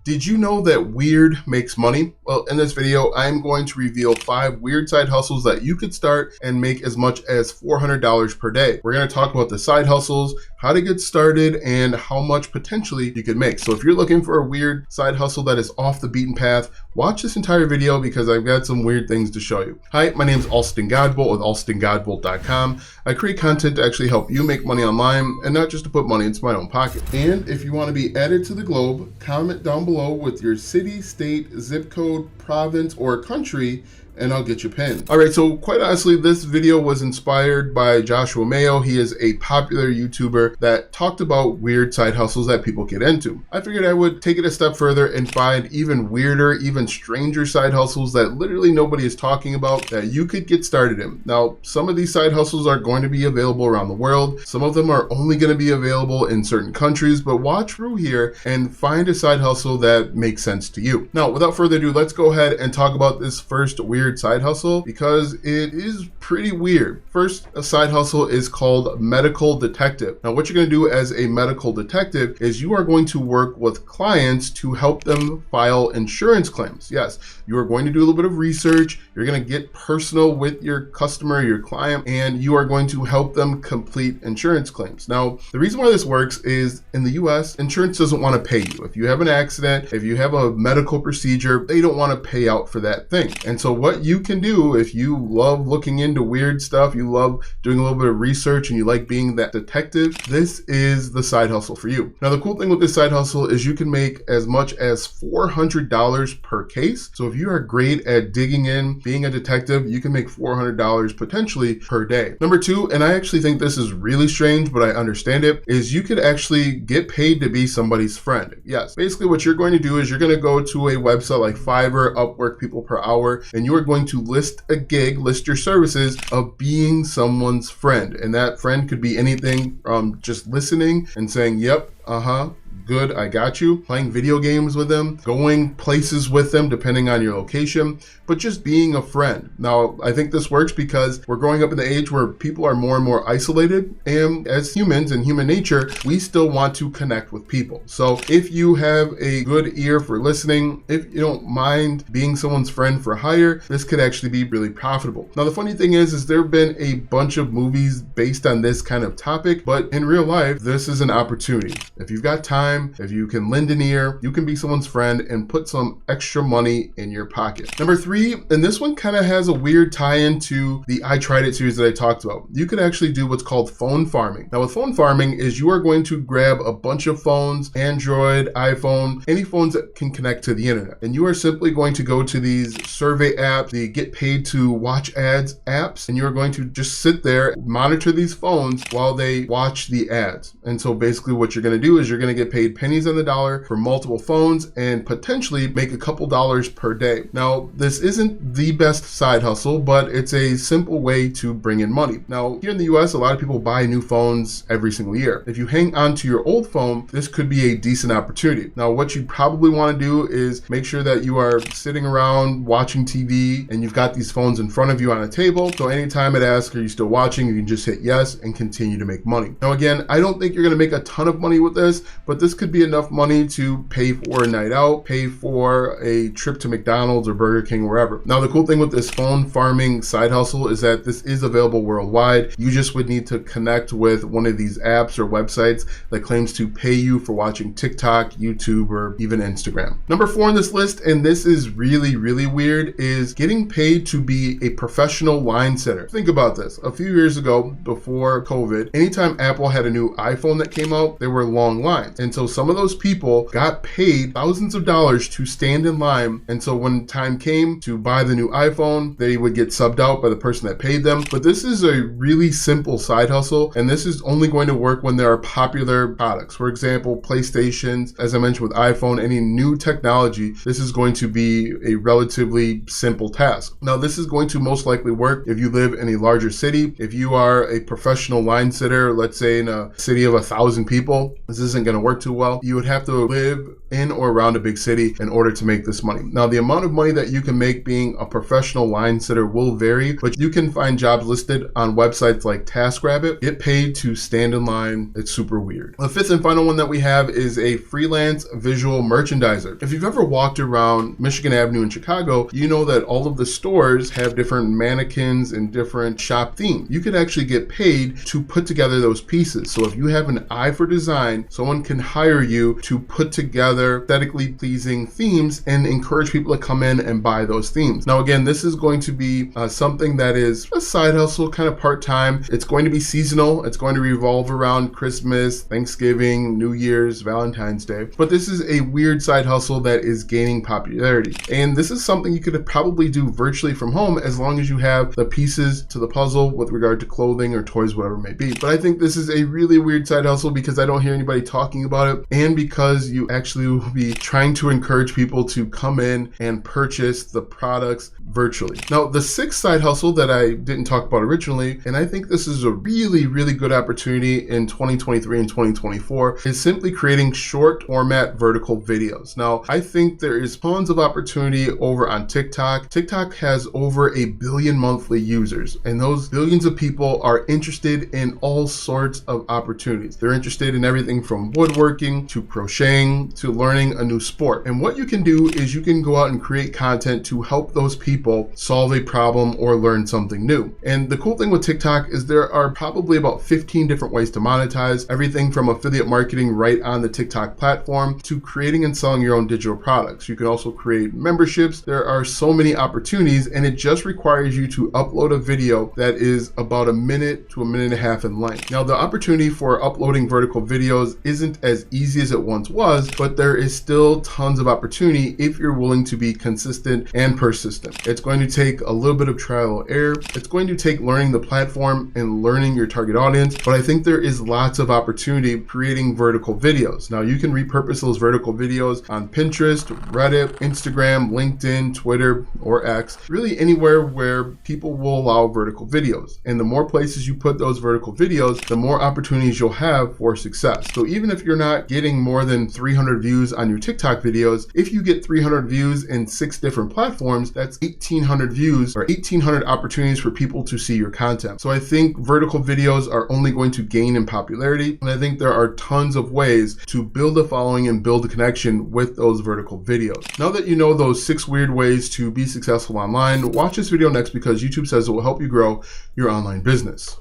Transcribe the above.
Did you know that weird makes money? Well, in this video, I'm going to reveal 5 weird side hustles that you could start and make as much as $400 per day. We're going to talk about the side hustles, how to get started, and how much potentially you could make. So if you're looking for a weird side hustle that is off the beaten path, watch this entire video because I've got some weird things to show you. Hi, my name is Alston Godbolt with alstongodbolt.com. I create content to actually help you make money online and not just to put money into my own pocket. And if you want to be added to the globe, comment down below with your city, state, zip code, province, or country, and I'll get you pinned. All right, so quite honestly, this video was inspired by Joshua Mayo. He is a popular YouTuber that talked about weird side hustles that people get into. I figured I would take it a step further and find even weirder, even stranger side hustles that literally nobody is talking about that you could get started in. Now, some of these side hustles are going to be available around the world. Some of them are only going to be available in certain countries, but watch through here and find a side hustle that makes sense to you. Now, without further ado, let's go ahead and talk about this first weird side hustle because it is pretty weird. First, a side hustle is called medical detective. Now, what you're going to do as a medical detective is you are going to work with clients to help them file insurance claims. Yes, you are going to do a little bit of research. You're going to get personal with your customer, your client, and you are going to help them complete insurance claims. Now, the reason why this works is in the US, insurance doesn't want to pay you. If you have an accident, if you have a medical procedure, they don't want to pay out for that thing. And so what you can do if you love looking into weird stuff, you love doing a little bit of research, and you like being that detective, this is the side hustle for you. Now, the cool thing with this side hustle is you can make as much as $400 per case. So if you are great at digging in, being a detective, you can make $400 potentially per day. Number 2, and I actually think this is really strange, but I understand it, is you could actually get paid to be somebody's friend. Yes, basically what you're going to do is you're going to go to a website like Fiverr, Upwork, People Per Hour, and you are going to list a gig, list your services of being someone's friend. And that friend could be anything from just listening and saying, yep, good, I got you, playing video games with them, going places with them, depending on your location, but just being a friend. Now, I think this works because we're growing up in the age where people are more and more isolated, and as humans and human nature, we still want to connect with people. So if you have a good ear for listening, if you don't mind being someone's friend for hire, this could actually be really profitable. Now, the funny thing is there have been a bunch of movies based on this kind of topic, but in real life, this is an opportunity. If you've got time, if you can lend an ear, you can be someone's friend and put some extra money in your pocket. Number 3, and this one kind of has a weird tie-in to the I Tried It series that I talked about. You could actually do what's called phone farming. Now, with phone farming is you are going to grab a bunch of phones, Android, iPhone, any phones that can connect to the internet. And you are simply going to go to these survey apps, the get paid to watch ads apps, and you're going to just sit there, monitor these phones while they watch the ads. And so basically what you're going to do is you're going to get paid pennies on the dollar for multiple phones and potentially make a couple dollars per day. Now, this isn't the best side hustle, but it's a simple way to bring in money. Now, here in the US, a lot of people buy new phones every single year. If you hang on to your old phone, this could be a decent opportunity. Now, what you probably want to do is make sure that you are sitting around watching TV and you've got these phones in front of you on a table. So anytime it asks, are you still watching? You can just hit yes and continue to make money. Now, again, I don't think you're going to make a ton of money with this, but this could be enough money to pay for a night out, pay for a trip to McDonald's or Burger King, wherever. Now, the cool thing with this phone farming side hustle is that this is available worldwide. You just would need to connect with one of these apps or websites that claims to pay you for watching TikTok, YouTube, or even Instagram. Number 4 on this list, and this is really, really weird, is getting paid to be a professional line sitter. Think about this. A few years ago, before COVID, anytime Apple had a new iPhone that came out, there were long lines. And so some of those people got paid thousands of dollars to stand in line. And so when time came to buy the new iPhone, they would get subbed out by the person that paid them. But this is a really simple side hustle, and this is only going to work when there are popular products. For example, PlayStations, as I mentioned with iPhone, any new technology, this is going to be a relatively simple task. Now, this is going to most likely work if you live in a larger city. If you are a professional line sitter, let's say in a city of 1,000 people, this isn't going to work too well. You would have to live in or around a big city in order to make this money. Now, the amount of money that you can make being a professional line sitter will vary, but you can find jobs listed on websites like TaskRabbit. Get paid to stand in line. It's super weird. The fifth and final one that we have is a freelance visual merchandiser. If you've ever walked around Michigan Avenue in Chicago, you know that all of the stores have different mannequins and different shop themes. You can actually get paid to put together those pieces. So if you have an eye for design, someone can hire you to put together aesthetically pleasing themes and encourage people to come in and buy those themes. Now, again, this is going to be something that is a side hustle, kind of part-time. It's going to be seasonal. It's going to revolve around Christmas, Thanksgiving, New Year's, Valentine's Day. But this is a weird side hustle that is gaining popularity. And this is something you could probably do virtually from home as long as you have the pieces to the puzzle with regard to clothing or toys, whatever it may be. But I think this is a really weird side hustle because I don't hear anybody talking about it, and because you actually will be trying to encourage people to come in and purchase the products virtually. Now, the sixth side hustle that I didn't talk about originally, and I think this is a really, really good opportunity in 2023 and 2024, is simply creating short format vertical videos. Now, I think there is tons of opportunity over on TikTok. TikTok has over 1 billion monthly users, and those billions of people are interested in all sorts of opportunities. They're interested in everything from woodworking to crocheting to learning a new sport. And what you can do is you can go out and create content to help those people solve a problem or learn something new. And the cool thing with TikTok is there are probably about 15 different ways to monetize, everything from affiliate marketing right on the TikTok platform to creating and selling your own digital products. You can also create memberships. There are so many opportunities, and it just requires you to upload a video that is about 1 minute to 1.5 minutes in length. Now, the opportunity for uploading vertical videos isn't as easy as it once was, but there is still tons of opportunity if you're willing to be consistent and persistent. It's going to take a little bit of trial and error. It's going to take learning the platform and learning your target audience, but I think there is lots of opportunity creating vertical videos. Now, you can repurpose those vertical videos on Pinterest, Reddit, Instagram, LinkedIn, Twitter, or X, really anywhere where people will allow vertical videos. And the more places you put those vertical videos, the more opportunities you'll have for success. So even if you're not getting more than 300 views on your TikTok videos, if you get 300 views in 6 different platforms, that's 1,800 views or 1,800 opportunities for people to see your content. So I think vertical videos are only going to gain in popularity, and I think there are tons of ways to build a following and build a connection with those vertical videos. Now that you know those 6 weird ways to be successful online, watch this video next because YouTube says it will help you grow your online business.